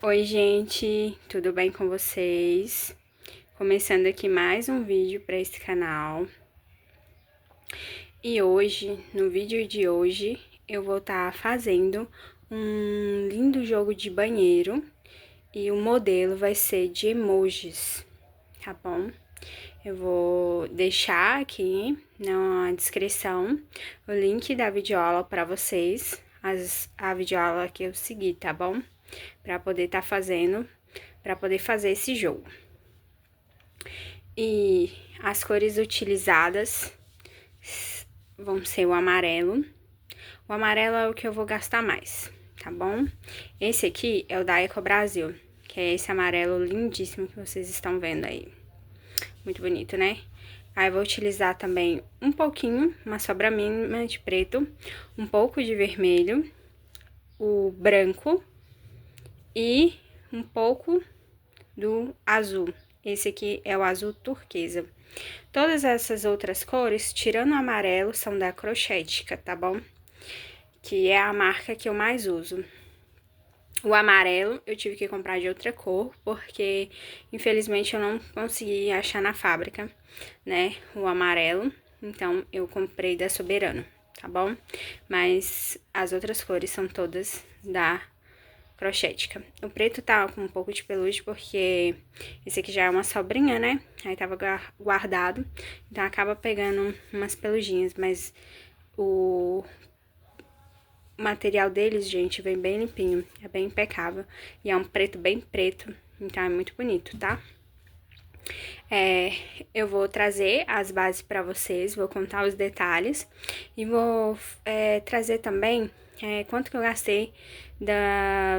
Oi, gente, tudo bem com vocês? Começando aqui mais um vídeo para esse canal. E hoje, no vídeo de hoje, eu vou estar fazendo um lindo jogo de banheiro e o modelo vai ser de emojis, tá bom? Eu vou deixar aqui na descrição o link da videoaula para vocês, a videoaula que eu segui, tá bom? Para poder estar fazendo, para poder fazer esse jogo. E as cores utilizadas vão ser o amarelo. O amarelo é o que eu vou gastar mais, tá bom? Esse aqui é o da Eco Brasil, que é esse amarelo lindíssimo que vocês estão vendo aí. Muito bonito, né? Aí, vou utilizar também um pouquinho, uma sobra mínima de preto, um pouco de vermelho, o branco e um pouco do azul. Esse aqui é o azul turquesa. Todas essas outras cores, tirando o amarelo, são da Crochêtica, tá bom? Que é a marca que eu mais uso. O amarelo eu tive que comprar de outra cor, porque infelizmente eu não consegui achar na fábrica, né, o amarelo. Então, eu comprei da Soberano, tá bom? Mas as outras cores são todas da Crochêtica. O preto tá com um pouco de pelugem, porque esse aqui já é uma sobrinha, né? Aí tava guardado, então acaba pegando umas peluginhas, mas o material deles, gente, vem bem limpinho, é bem impecável. E é um preto bem preto, então é muito bonito, tá? Eu vou trazer as bases pra vocês, vou contar os detalhes e vou trazer também quanto que eu gastei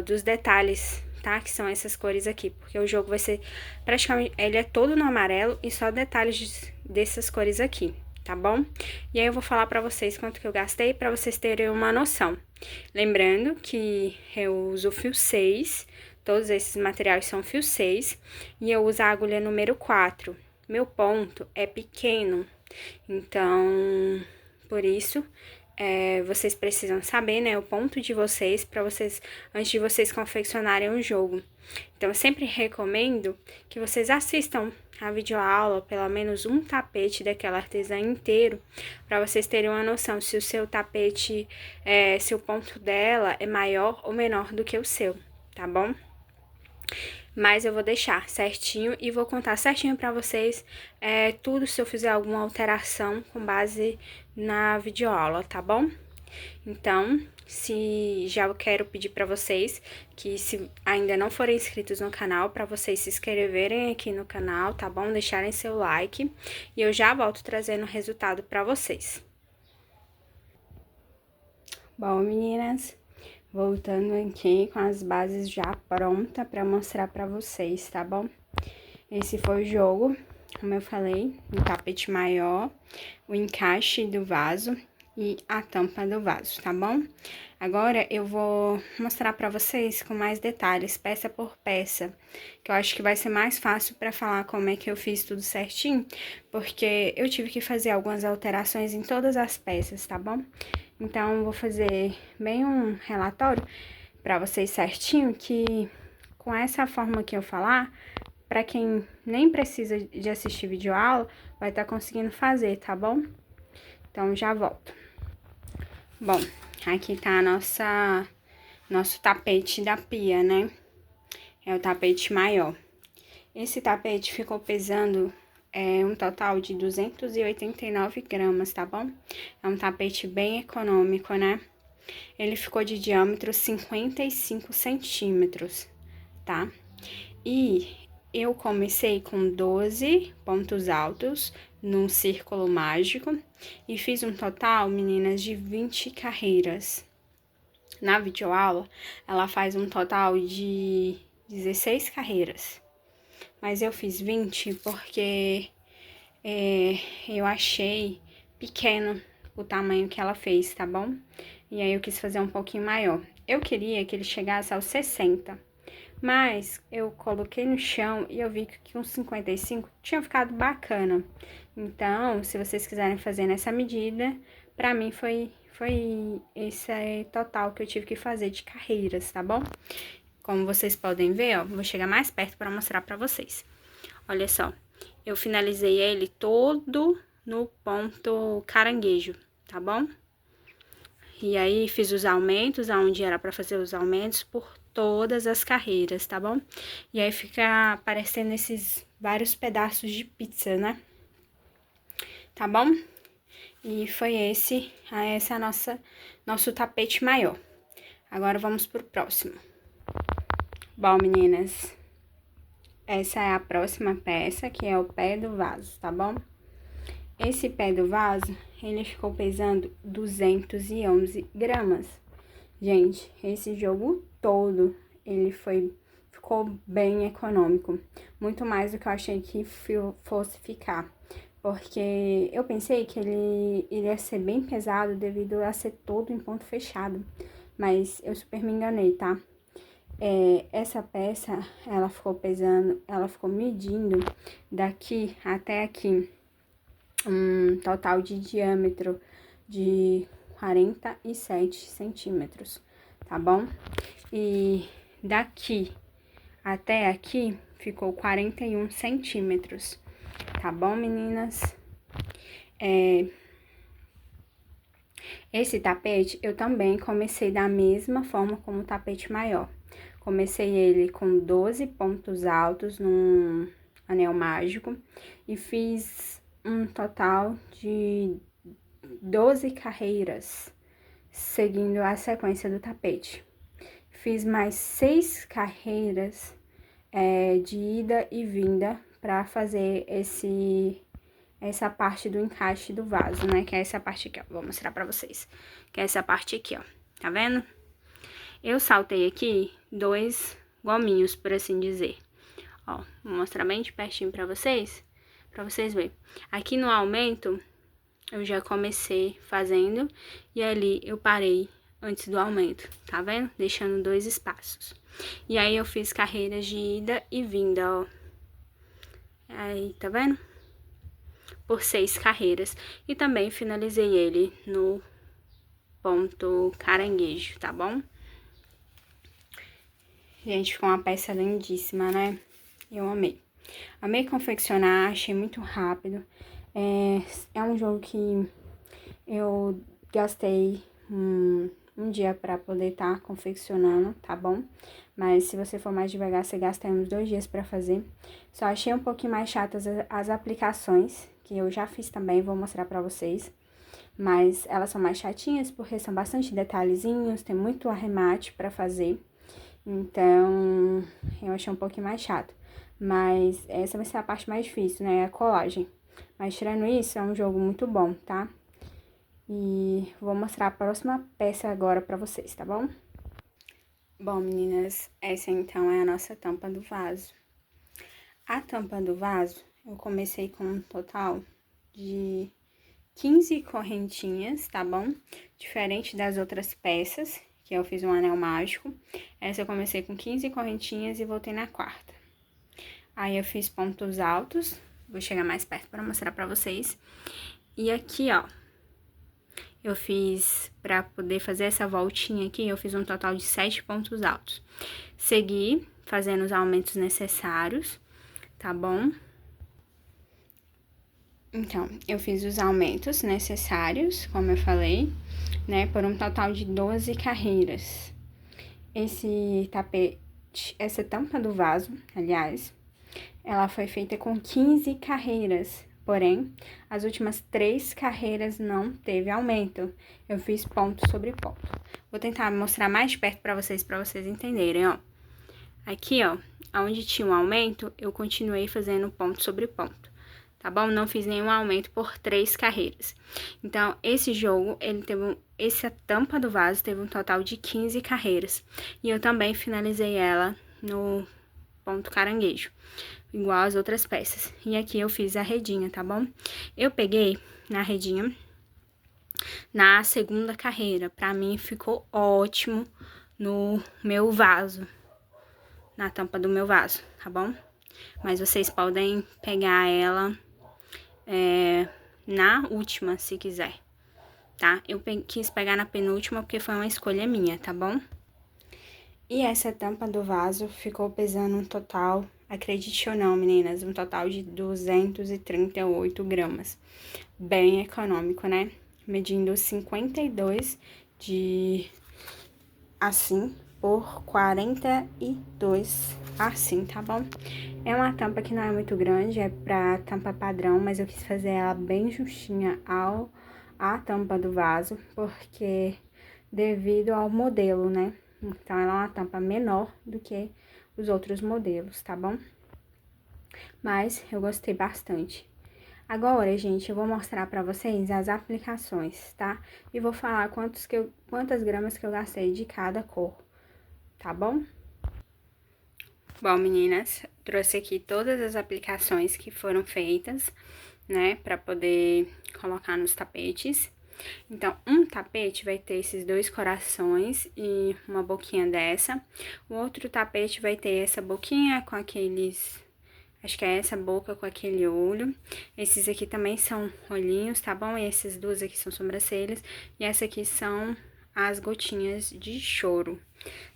dos detalhes, tá? Que são essas cores aqui, porque o jogo vai ser praticamente, ele é todo no amarelo e só detalhes dessas cores aqui, tá bom? E aí eu vou falar pra vocês quanto que eu gastei, pra vocês terem uma noção. Lembrando que eu uso fio 6, todos esses materiais são fio 6, e eu uso a agulha número 4. Meu ponto é pequeno, então, por isso, vocês precisam saber, né, o ponto de vocês, para vocês, antes de vocês confeccionarem o jogo. Então, eu sempre recomendo que vocês assistam a videoaula, pelo menos um tapete daquela artesã inteiro, para vocês terem uma noção se o seu tapete, se o ponto dela é maior ou menor do que o seu, tá bom? Mas eu vou deixar certinho e vou contar certinho pra vocês tudo se eu fizer alguma alteração com base na videoaula, tá bom? Então, já eu quero pedir pra vocês que se ainda não forem inscritos no canal, pra vocês se inscreverem aqui no canal, tá bom? Deixarem seu like e eu já volto trazendo o resultado pra vocês. Bom, meninas, voltando aqui com as bases já prontas pra mostrar pra vocês, tá bom? Esse foi o jogo, como eu falei, um tapete maior, o encaixe do vaso e a tampa do vaso, tá bom? Agora eu vou mostrar pra vocês com mais detalhes, peça por peça, que eu acho que vai ser mais fácil pra falar como é que eu fiz tudo certinho, porque eu tive que fazer algumas alterações em todas as peças, tá bom? Então, eu vou fazer bem um relatório pra vocês certinho, que com essa forma que eu falar, pra quem nem precisa de assistir videoaula, vai estar conseguindo fazer, tá bom? Então, já volto. Bom, aqui tá nosso tapete da pia, né? É o tapete maior. Esse tapete ficou pesando um total de 289 gramas, tá bom? É um tapete bem econômico, né? Ele ficou de diâmetro 55 centímetros, tá? E eu comecei com 12 pontos altos num círculo mágico e fiz um total, meninas, de 20 carreiras. Na videoaula, ela faz um total de 16 carreiras, mas eu fiz 20 porque eu achei pequeno o tamanho que ela fez, tá bom? E aí eu quis fazer um pouquinho maior. Eu queria que ele chegasse aos 60, mas eu coloquei no chão e eu vi que uns 55 tinha ficado bacana. Então, se vocês quiserem fazer nessa medida, pra mim foi esse total que eu tive que fazer de carreiras, tá bom? como vocês podem ver, ó, vou chegar mais perto para mostrar para vocês. Olha só, eu finalizei ele todo no ponto caranguejo, tá bom? E aí, fiz os aumentos, aonde era para fazer os aumentos, por todas as carreiras, tá bom? E aí, fica aparecendo esses vários pedaços de pizza, né? Tá bom? E foi esse é nosso tapete maior. Agora, vamos pro próximo. Bom, meninas, essa é a próxima peça, que é o pé do vaso, tá bom? Esse pé do vaso, ele ficou pesando 211 gramas. Gente, esse jogo todo, ficou bem econômico. Muito mais do que eu achei que fosse ficar. Porque eu pensei que ele iria ser bem pesado devido a ser todo em ponto fechado. Mas eu super me enganei, tá? Essa peça, ela ficou medindo daqui até aqui um total de diâmetro de 47 centímetros, tá bom? E daqui até aqui ficou 41 centímetros, tá bom, meninas? Esse tapete eu também comecei da mesma forma como o tapete maior. Comecei ele com 12 pontos altos num anel mágico e fiz um total de 12 carreiras, seguindo a sequência do tapete. Fiz mais 6 carreiras de ida e vinda para fazer essa parte do encaixe do vaso, né? Que é essa parte aqui, ó. Vou mostrar pra vocês. Que é essa parte aqui, ó. Tá vendo? Eu saltei aqui 2 gominhos, por assim dizer. Ó, vou mostrar bem de pertinho pra vocês verem. Aqui no aumento, eu já comecei fazendo e ali eu parei antes do aumento, tá vendo? Deixando 2 espaços. E aí, eu fiz carreiras de ida e vinda, ó. Aí, tá vendo? Por 6 carreiras. E também finalizei ele no ponto caranguejo, tá bom? Gente, ficou uma peça lindíssima, né? Eu amei. Amei confeccionar, achei muito rápido. É um jogo que eu gastei um dia pra poder estar confeccionando, tá bom? Mas se você for mais devagar, você gasta uns 2 dias pra fazer. Só achei um pouquinho mais chatas as aplicações, que eu já fiz também, vou mostrar pra vocês. Mas elas são mais chatinhas porque são bastante detalhezinhos, tem muito arremate pra fazer. Então, eu achei um pouquinho mais chato. Mas essa vai ser a parte mais difícil, né? A colagem. Mas tirando isso, é um jogo muito bom, tá? E vou mostrar a próxima peça agora pra vocês, tá bom? Bom, meninas, essa então é a nossa tampa do vaso. A tampa do vaso, eu comecei com um total de 15 correntinhas, tá bom? Diferente das outras peças, que eu fiz um anel mágico. Essa eu comecei com 15 correntinhas e voltei na quarta. Aí, eu fiz pontos altos, vou chegar mais perto pra mostrar pra vocês. E aqui, ó, eu fiz, pra poder fazer essa voltinha aqui, eu fiz um total de 7 pontos altos. Segui fazendo os aumentos necessários, tá bom? Então, eu fiz os aumentos necessários, como eu falei, né, por um total de 12 carreiras. Esse tapete, essa tampa do vaso, aliás, ela foi feita com 15 carreiras, porém, as últimas 3 carreiras não teve aumento. Eu fiz ponto sobre ponto. Vou tentar mostrar mais de perto pra vocês entenderem, ó. Aqui, ó, onde tinha um aumento, eu continuei fazendo ponto sobre ponto, tá bom? Não fiz nenhum aumento por 3 carreiras. Então, esse jogo, essa tampa do vaso teve um total de 15 carreiras. E eu também finalizei ela no ponto caranguejo, igual as outras peças. E aqui eu fiz a redinha, tá bom? Eu peguei na redinha na segunda carreira. Pra mim, ficou ótimo no meu vaso, na tampa do meu vaso, tá bom? Mas vocês podem pegar ela na última, se quiser, tá? Eu quis pegar na penúltima porque foi uma escolha minha, tá bom? E essa tampa do vaso ficou pesando um total, acredite ou não, meninas, um total de 238 gramas. Bem econômico, né? Medindo 52 de assim por 42 assim, tá bom? É uma tampa que não é muito grande, é pra tampa padrão, mas eu quis fazer ela bem justinha à tampa do vaso, porque devido ao modelo, né? Então, ela é uma tampa menor do que os outros modelos, tá bom? Mas eu gostei bastante. Agora, gente, eu vou mostrar pra vocês as aplicações, tá? E vou falar quantas gramas que eu gastei de cada cor, tá bom? Bom, meninas, trouxe aqui todas as aplicações que foram feitas, né, pra poder colocar nos tapetes. Então, um tapete vai ter esses dois corações e uma boquinha dessa. O outro tapete vai ter essa boquinha com aqueles... Acho que é essa boca com aquele olho. Esses aqui também são olhinhos, tá bom? E esses duas aqui são sobrancelhas. E essa aqui são as gotinhas de choro,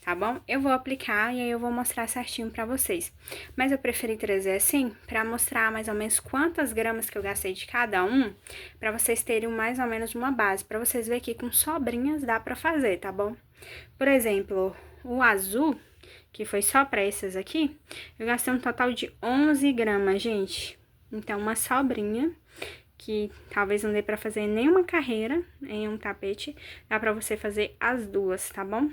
tá bom? Eu vou aplicar e aí eu vou mostrar certinho pra vocês. Mas eu preferi trazer assim, pra mostrar mais ou menos quantas gramas que eu gastei de cada um, pra vocês terem mais ou menos uma base, pra vocês verem que com sobrinhas dá pra fazer, tá bom? Por exemplo, o azul, que foi só pra essas aqui, eu gastei um total de 11 gramas, gente. Então, uma sobrinha que talvez não dê pra fazer nenhuma carreira em um tapete, dá pra você fazer as duas, tá bom?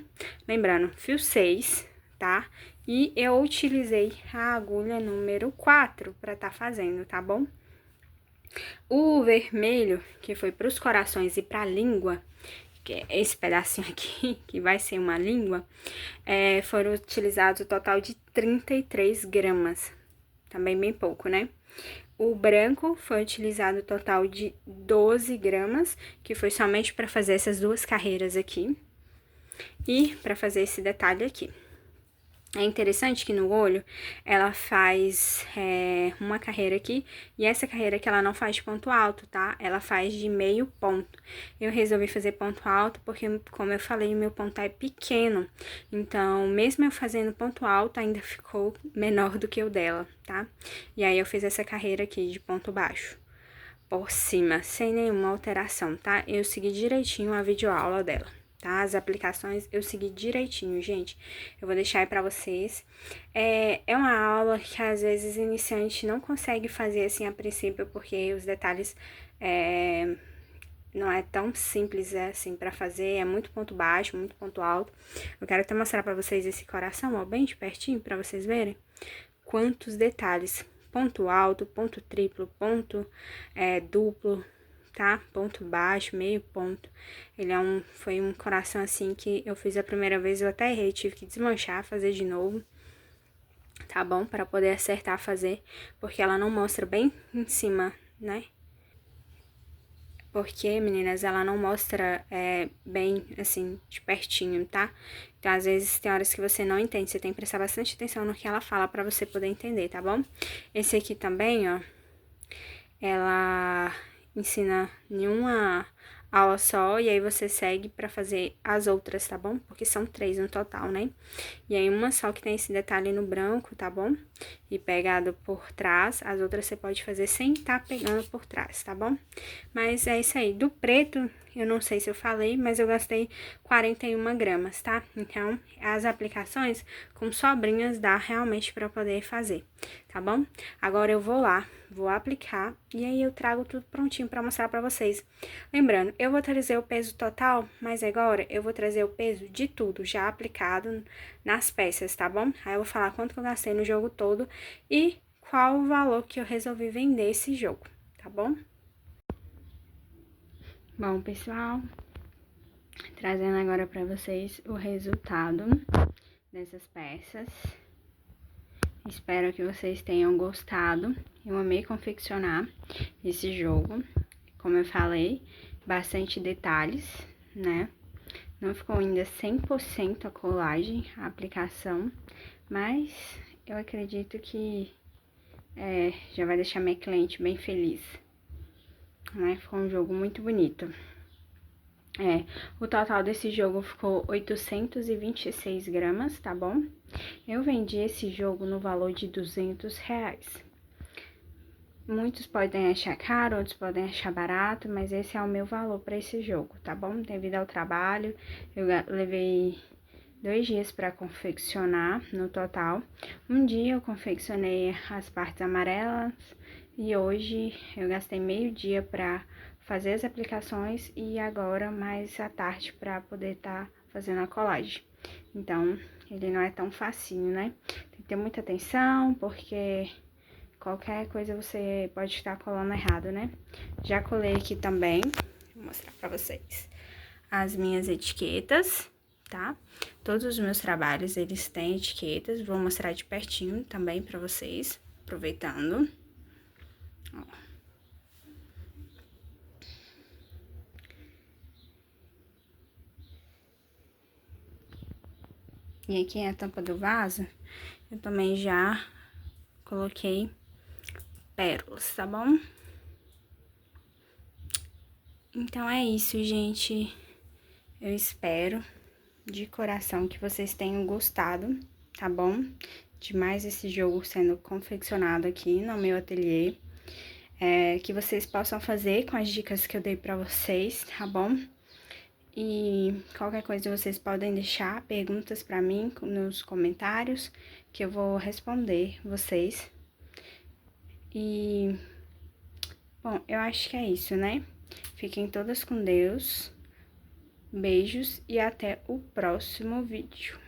Lembrando, fio 6, tá? E eu utilizei a agulha número 4 pra tá fazendo, tá bom? O vermelho, que foi pros corações e pra língua, que é esse pedacinho aqui, que vai ser uma língua, foram utilizados o total de 33 gramas. Também bem pouco, né? O branco foi utilizado o total de 12 gramas, que foi somente para fazer essas duas carreiras aqui. E para fazer esse detalhe aqui. É interessante que no olho, ela faz uma carreira aqui, e essa carreira aqui ela não faz de ponto alto, tá? Ela faz de meio ponto. Eu resolvi fazer ponto alto porque, como eu falei, meu ponto é pequeno. Então, mesmo eu fazendo ponto alto, ainda ficou menor do que o dela, tá? E aí, eu fiz essa carreira aqui de ponto baixo, por cima, sem nenhuma alteração, tá? Eu segui direitinho a videoaula dela, tá? As aplicações eu segui direitinho, gente. Eu vou deixar aí pra vocês. É uma aula que às vezes iniciante não consegue fazer assim a princípio, porque os detalhes não é tão simples assim pra fazer, é muito ponto baixo, muito ponto alto. Eu quero até mostrar pra vocês esse coração, ó, bem de pertinho, pra vocês verem quantos detalhes. Ponto alto, ponto triplo, ponto duplo, tá? Ponto baixo, meio ponto. Ele foi um coração assim que eu fiz a primeira vez, eu até errei, tive que desmanchar, fazer de novo, tá bom? Para poder acertar fazer, porque ela não mostra bem em cima, né? Porque, meninas, ela não mostra bem, assim, de pertinho, tá? Então, às vezes, tem horas que você não entende, você tem que prestar bastante atenção no que ela fala pra você poder entender, tá bom? Esse aqui também, ó, ela ensina em uma aula só, e aí você segue pra fazer as outras, tá bom? Porque são 3 no total, né? E aí, uma só que tem esse detalhe no branco, tá bom? E pegado por trás, as outras você pode fazer sem tá pegando por trás, tá bom? Mas é isso aí. Do preto, eu não sei se eu falei, mas eu gastei 41 gramas, tá? Então, as aplicações com sobrinhas dá realmente pra poder fazer, tá bom? Agora eu vou lá, vou aplicar e aí eu trago tudo prontinho pra mostrar pra vocês. Lembrando, eu vou trazer o peso total, mas agora eu vou trazer o peso de tudo já aplicado nas peças, tá bom? Aí eu vou falar quanto que eu gastei no jogo todo e qual o valor que eu resolvi vender esse jogo, tá bom? Bom, pessoal, trazendo agora pra vocês o resultado dessas peças. Espero que vocês tenham gostado. Eu amei confeccionar esse jogo. Como eu falei, bastante detalhes, né? Não ficou ainda 100% a colagem, a aplicação, mas eu acredito que já vai deixar minha cliente bem feliz, né? Ficou um jogo muito bonito. O total desse jogo ficou 826 gramas, tá bom? Eu vendi esse jogo no valor de R$ 200. Muitos podem achar caro, outros podem achar barato, mas esse é o meu valor para esse jogo, tá bom? Devido ao trabalho, eu levei 2 dias para confeccionar no total. Um dia eu confeccionei as partes amarelas e hoje eu gastei meio dia para fazer as aplicações e agora mais à tarde para poder estar fazendo a colagem. Então, ele não é tão facinho, né? Tem que ter muita atenção, porque qualquer coisa você pode estar colando errado, né? Já colei aqui também, vou mostrar pra vocês, as minhas etiquetas, tá? Todos os meus trabalhos, eles têm etiquetas, vou mostrar de pertinho também pra vocês, aproveitando. Ó. E aqui é a tampa do vaso, eu também já coloquei pérolas, tá bom? Então é isso, gente. Eu espero de coração que vocês tenham gostado, tá bom? De mais esse jogo sendo confeccionado aqui no meu ateliê. Que vocês possam fazer com as dicas que eu dei pra vocês, tá bom? E qualquer coisa vocês podem deixar perguntas pra mim nos comentários, que eu vou responder vocês. E, bom, eu acho que é isso, né? Fiquem todas com Deus. Beijos e até o próximo vídeo.